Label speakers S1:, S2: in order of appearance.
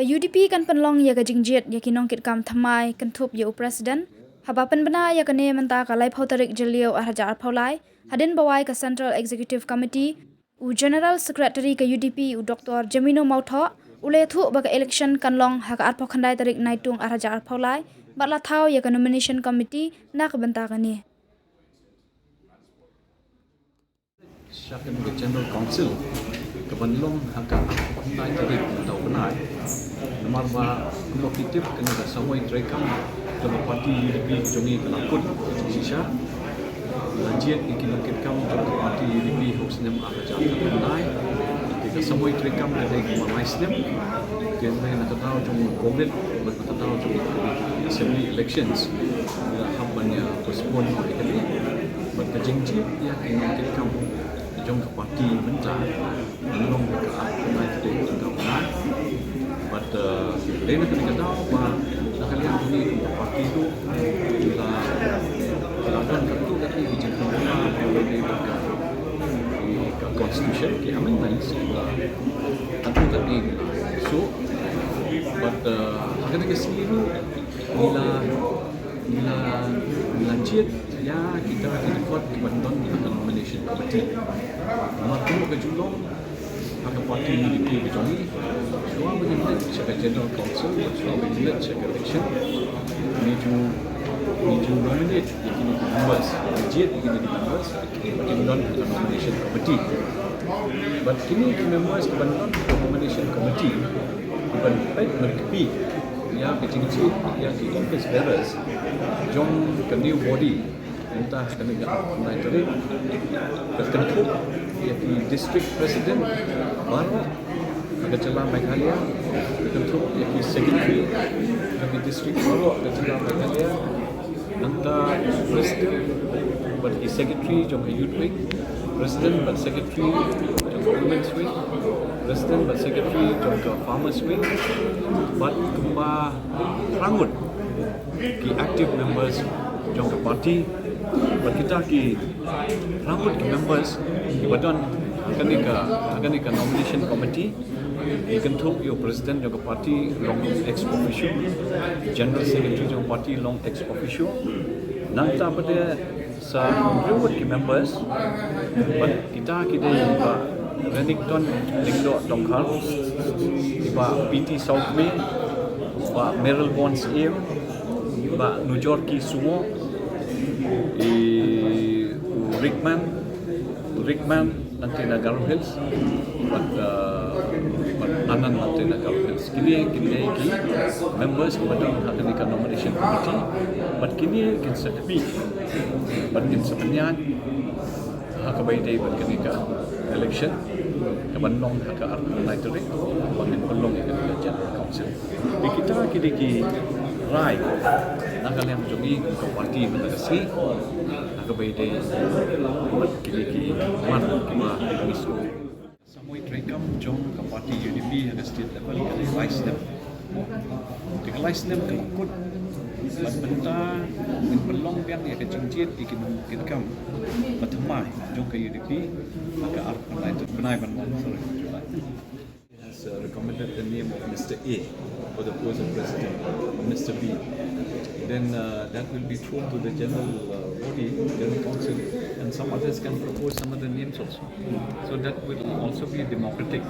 S1: UDP kan Pynlong ya ka Jingjied ya ki Nongkitkam Thymmai kan thup ya presiden haba penbena ya kane menta ka lai phau tarik jeliau hajar phaulai hadin bawai ka Central Executive Committee u General Secretary ka UDP u Dr. Jamino Mautho ule thu ba ka election kanlong ha ka arpho khandai tarik naitung hajar phaulai batla thau ya ka nomination committee na ka benta ka ni
S2: Shakan ke General Council ke Pynlong haka nai tadi tau benai nomor ba kompetitif kena ka samoi trekam ke parti UDP jongi ke lakut sisa Jingjied iki Nongkitkam ke parti UDP hosnem aka jatuh benai ke samoi trekam ke ke maisnem ke nak tahu jong covid nak tahu jong assembly elections hamanya postpone kali but ke Jingjied ya ke Nongkitkam jong ke parti bentar belum ke naik ke tengah but lain kena tahu apa nak kalian ini ke parti itu kita lakukan itu dari dijentuh oleh ke constitution ke amendments tentu tadi so but kena ke sini bila Jingjied ya kita akan buat kebantuan di nomination committee. Maklum ke julong akan parti UDP berjoni. Semua berjumpa sebagai general council, semua berjumpa sebagai election. Need to nominate the members. Jingjied begini di members, kebantuan di nomination committee. But kini members kebantuan di nomination committee dibantai berkepi. Ya Jingjied yang di office bearers, jom ke new body. Entah kena naik tarik ketentu iaitu district president baru ada celah Meghalaya ketentu iaitu secretary bagi district baru ada celah Meghalaya entah presiden bagi secretary jom youth wing presiden bagi secretary jom women's wing presiden bagi secretary jom ke farmers wing but kembali rangut ki active members jom ke parti kita ki rambut ki members ki badan akan ka nomination committee ikan tu yo president jo parti long ex officio general secretary jo parti long ex officio nanta pada sa rambut ki members but kita ki de ba Renington Lingdo Dongkhal ba PT South May ba Merrill Bonds Air ba Nujorki Sumo Rickman nanti na Garo Hills but anan nanti na Garo Hills kini members kepada akan ikan nomination committee but kini kin sepi but kin sebenarnya hak bayi day but kini ka election ke Pynlong hak naik tarik bangin Pynlong ikan general council kita kini ki right nak kalian menjadi ke parti menegasi nak bayi day kini man kima misu samui trekam jong ke parti UDP yang state level ke vice step ke vice step ke kut benta in Pynlong biang ya ke Jingjied ikin Nongkitkam Thymmai jong ke UDP ke arpan itu benai ban has recommended the name of Mr. A for the post of president, Mr. B. Then that will be thrown to the general body, general council, and some others can propose some other names also. So that will also be democratic.